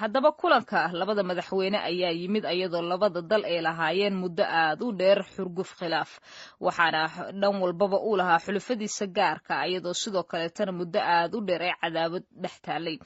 haddaba kulanka labada madaxweyne ayaa yimid iyadoo labada dal ay lahaayeen muddo aad u dheer xurguf khilaaf waxaana dhan walbaba uu lahaa xulufadiisa gaarka iyadoo sidoo kaleetana muddo aad u dheer ee cadaawad dhex taalay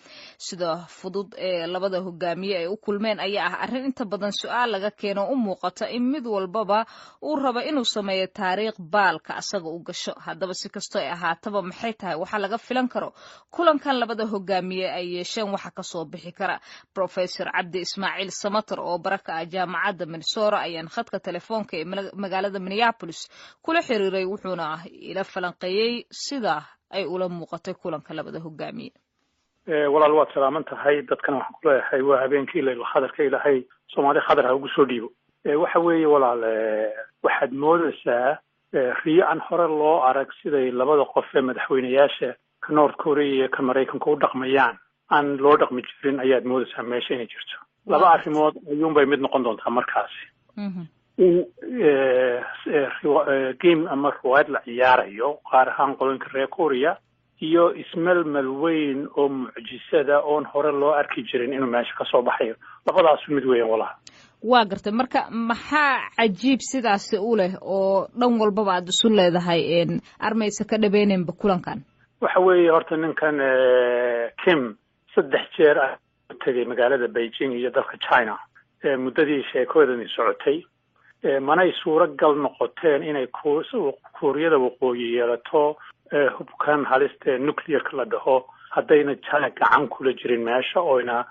sida fudud ee labada hogaamiye ay u kulmeen ayaa ah arrin inta badan su-aal laga keeno u muuqata in mid walbaba uu rabo inuu sameeyo taariikh baalka asaga u gasho haddaba si kastoo ay ahaataba maxay tahay waxa laga filan karo kulankan labada hogaamiye ay yeesheen waxa kasoo bixi kara Professor Cabdi Ismaaciil Samatar oo baraka ah jaamacadda Minnesota ayaan khadka telefoonka ee magaalada Minneapolis kula xiriiray wuxuuna ila falanqeeyay sida ay ula muuqatay kulanka labada hogaamiye walaal waad salaaman tahay dadkan waxaan ku leeyahay waa habeenkii la khadarka ilaahay Soomaali khadar ha ugu soo dhiibo waxa weeye walaal waxaad moodaysaa riyo aan hore loo arag siday labada qof ee madaxweynayaasha ka North Korea iyo ka Mareykanka u dhaqmayaan aan loo dhaqmi jirin ayaad moodaysaa meesha inay jirto laba arrimood ayuunbay mid noqon doontaa markaasi in game ama ruwaayad la ciyaarayo qaar ahaan qodoinka reer Korea iyo ismelmel weyn oo mucjisada oon hore loo arki jirin inuu meesha ka soo baxayo labadaas mid weyn walaal waa gartay marka maxaa cajiib sidaas u leh oo dhan walbaba aad isu leedahay armaysa ka dhabeyneenba kulankan waxa weeye horta ninkan Kim 3 jeer ah tagay magaalada Beijing iyo dalka China muddadii sheekoodan socotay manay suuragal noqoteen inay Kuuriyada waqooyi yeelato hubkan halista nuclear-ka la dhaho haddayna China gacan kula jirin meesha ooyna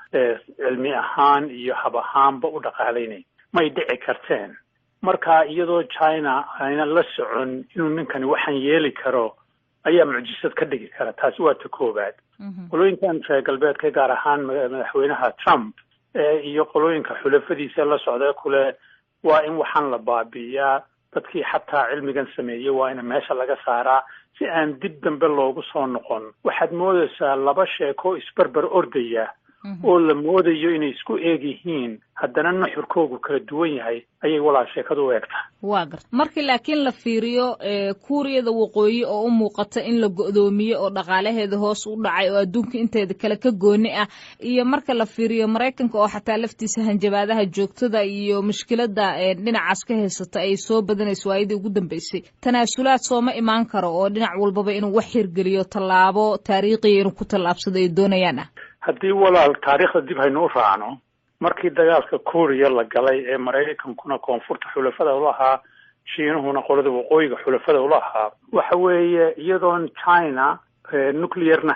cilmi ahaan iyo hab ahaanba u dhaqaalaynay may dhici karteen marka iyadoo China ayna la socon inuu ninkani waxaan yeeli karo ayaa mucjisad ka dhigi kara taasi waa ta koobaad qolooyinkan reer galbeedka gaar ahaan madaxweynaha Trump iyo qolooyinka xulafadiisa la socda kule waa in waxaan la baabi'iyaa dadkii xataa cilmigan sameeyay waa in meesha laga saaraa si aan dib dambe loogu soo noqon waxaad moodaysaa laba sheeko isbarbar ordaya oo la moodayo inay isku eeg yihiin haddana nuxurkoogu kala duwan yahay ayay walaal sheekadu u eegtaa waa garta markii laakiin la fiiriyo Kuuriyada waqooyi oo u muuqata in la go'doomiyo oo dhaqaalaheeda hoos u dhacay oo adduunka inteeda kale ka gooni ah iyo marka la fiiriyo Mareykanka oo xataa laftiisa hanjabaadaha joogtada iyo mushkilada dhinacaas ka haysata ay soo badanayso waayadii ugu dambeysay tanaasulaad sooma imaan karo oo dhinac walbaba inuu wax hirgeliyo tallaabo taariikhi inuu ku tallaabsado ay doonayaan haddii walaal taariikhda dib haynu u raacno markii dagaalka Korea la galay ee Mareykankuna koonfurta xulafada u lahaa Shiinuhuna qolada waqooyiga xulafada u lahaa waxa weeye iyadoon China nuclear-na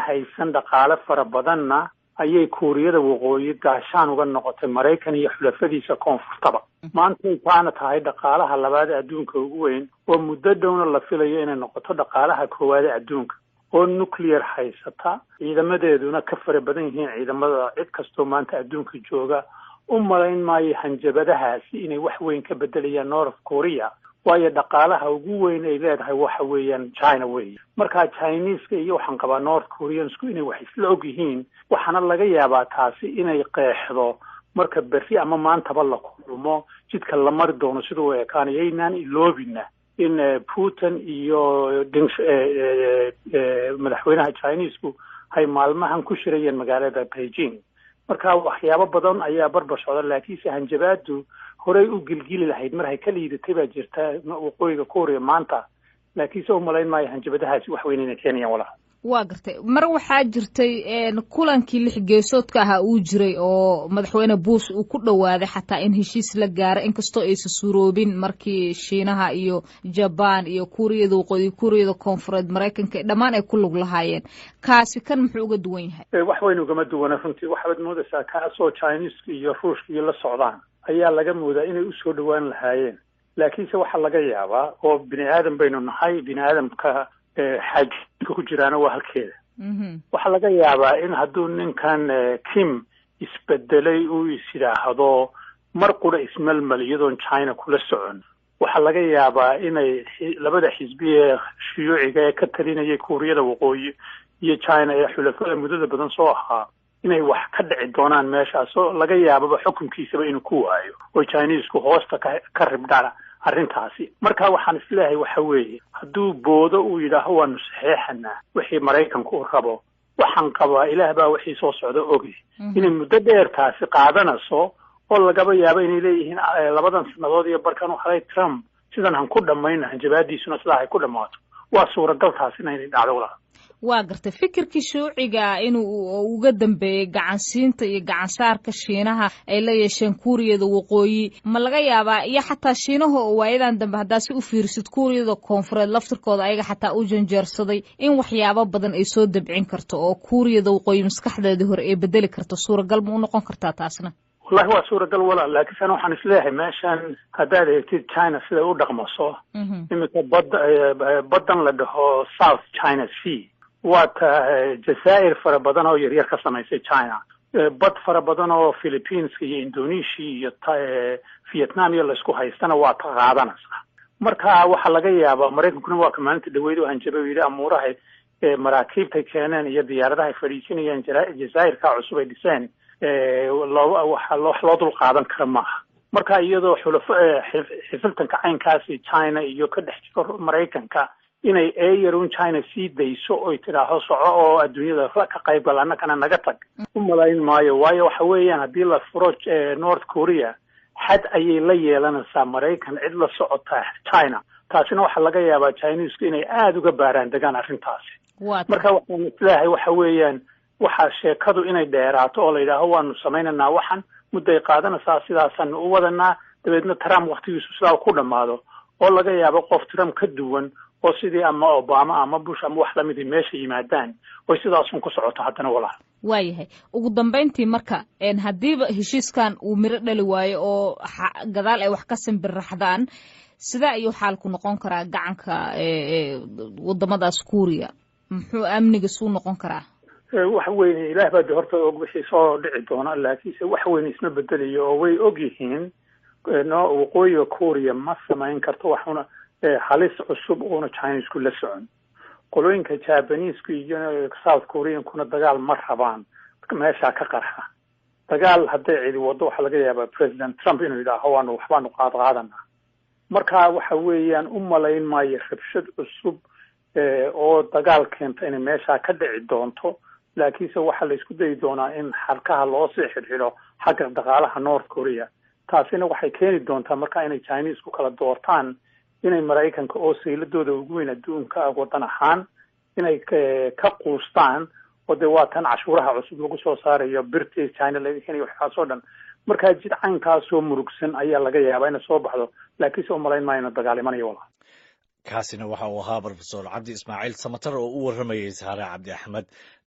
haysan dhaqaale fara badanna ayay Kuuriyada waqooyi gaashaan uga noqotay Mareykan iyo xulafadiisa koonfurtaba maanta taana tahay dhaqaalaha labaad adduunka ugu weyn oo muddo dhowna la filayo inay noqoto dhaqaalaha koowaad adduunka oo nuclear haysata ciidamadeeduna ka fara badan yihiin ciidamada cid kastoo maanta adduunka jooga u malayn maayo hanjabadahaasi inay wax weyn ka bedelayaan North Korea waayo dhaqaalaha ugu weyn ay leedahay waxa weeyaan China weeye marka Chinese-ka iyo waxaan qabaa North Koreans-ku inay wax isla og yihiin waxaana laga yaabaa taasi inay qeexdo marka berri ama maantaba la kulmo jidka la mari doono sidoo u ekaanayaynaan iloobina in Putin iyo madaxweynaha Chinese-ku hay maalmahan ku shirayeen magaalada Beijing marka waxyaabo badan ayaa barbar socda laakiin hanjabaadu horey u gilgili lahayd mar hay ka liidatay baa jirta waqooyiga Korea maanta laakiin soo malayn maayo hanjabadahaasi wax weyn inay keenayaan walaal waa gartay mar waxaa jirtay kulankii 6 geesoodka ahaa uu jiray oo madaxweyne Bush uu ku dhawaaday xataa in heshiis la gaaro inkastoo aysan suuroobin markii Shiinaha iyo Japan iyo Kuuriyada waqooyi Kuuriyada koonfureed Mareykanka dhammaan ay ku lug lahaayeen kaasi kan muxuu uga duwan yahay wax weyn ugama duwana runtii waxaad moodaysaa kaasoo Chinese iyo Ruushka la socdaan ayaa laga moodaa inay u soo dhawaan lahaayeen laakiinse waxa laga yaabaa oo bini aadam baynu nahay bini aadamka xajka ku jiraana waa halkeeda waxa laga yaabaa in hadduu ninkan Kim isbedelay uu isyiraahdo mar qura ismelmel iyadoon China kula socon waxa laga yaabaa inay labada xisbi ee shiyuuciga ee ka talinayay Kuuriyada waqooyi iyo China ee xulafada muddada badan soo ahaa inay wax ka dhici doonaan meeshaas oo laga yaababa xukunkiisaba inuu ku waayo oo Chinese-ku hoosta ka ribdhana arrintaasi marka waxaan isleeyahay waxa weeye hadduu boodo uu yidhaaho waanu saxeexanaa wixii Mareykanku u rabo waxaan qabaa ilaah baa wixii soo socda ogi inay muddo dheer taasi qaadanayso oo lagaba yaabo inay leeyihiin labadan sannadood iyo barkan waxay Trump sidan han ku dhamayna hanjabaadiisuna sidaa ay ku dhamaato waa suuragal taasina inay dhacdo walaal waa gartay fikirkii shuuciga inuu uga dambeeyay gacansiinta iyo gacansaarka Shiinaha ay la yeesheen Kuuriyada Waqooyi ma laga yaabaa iyo xataa Shiinaha oo waayadan dambe hadaasi u fiirsid Kuuriyada Koonfureed laftirkooda ayaga xataa u janjeersaday in waxyaabo badan ay soo dabcin karto oo Kuuriyada Waqooyi maskaxdeeda hore ay bedeli karto suuragal ma u noqon kartaa taasna والله waa suuragal walaal laakiin ana waxaan isleeyahay meeshan hadaad eegtid China sida u dhaqmaso imika badan la dhaho South China Sea waa jazaa'ir fara badan oo yar ka samaysay China bad fara badan oo Philippines iyo Indonesia iyo Vietnam iyo la isku haystana waa ka qaadanaysa marka waxa laga yaabaa Mareykankuna waa ka maalinta dhaweyd oo hanjabay amuuraha maraakiibta keeneen iyo diyaaradaha fadhiisinayaan jazaa'irka cusub ay dhiseen waxa loo dul qaadan kara maaha marka iyadoo xifiltanka caynkaasi China iyo ka dhex jiro Mareykanka inay eeyarun China sii dayso oo tiraaho soco oo adduunyada ka qayb galana kana naga tag u malayn maayo waayo waxa weeyaan hadii la furo North Korea xad ayay la yeelanaysaa Mareykan cid la socota China taasina waxa laga yaabaa Chinese inay aad uga baaraan degaan arrintaasi marka waxaan isleeyahay waxa weeyaan waxa sheekadu inay dheeraato oo la yiraahdo waanu sameynaa waxan muddo ay qaadanaysaa sidaasan u wadanaa dabeedna Trump waqtigiisu sidaa ku dhamaado oo laga yaabo qof Trump ka duwan oo sidii ama Obama ama Bush ama wax la mid meesha yimaadaan oo sidaas ku socoto hadana walaal waayahay ugu dambeyntii marka hadiiba heshiiskan uu miro dhali waayo oo gadaal ay wax ka simbirraxdaan sida ayuu xaalku noqon karaa gacanka wadamadaas Kuuriya muxuu amniga soo noqon karaa wax weyn ilaah baa horta og wixii soo dhici doona laakiin wax weyn isma bedelayo oo way og yihiin waqooyiga Kuuriya ma samayn karto waxuna halis cusub oo Chinese ku la socon qolooyinka Japanese iyo South Korean kuna dagaal ma rabaan meesha ka qarxa dagaal hadday cidi wado waxa laga yaabaa President Trump inuu yiraahdo waxbaanu qaadana marka waxa weeyaan u malayn maayo rabshad cusub oo dagaal keenta in meesha ka dhici doonto laakiinse waxa la isku day doonaa in xalkaha loo sii xidhiidho xagga dhaqaalaha North Korea taasina waxay keeni doontaa marka inay Chinese ku kala doortaan inay Mareykanka oo sayladooda ugu weyn adduunka wadan ahaan inay ka quustaan oo de waa tan cashuuraha cusub lagu soo saarayo birtii China laga keenay waxa soo dhan marka jidcankaas soo murugsan ayaa laga yaabaa in soo baxdo laakiin soo malayn maayno dagaalimanayo walaal kaasina waxa uu ahaa Professor Cabdi Ismaaciil Samatar oo u waramayay Sahara Cabdi Axmed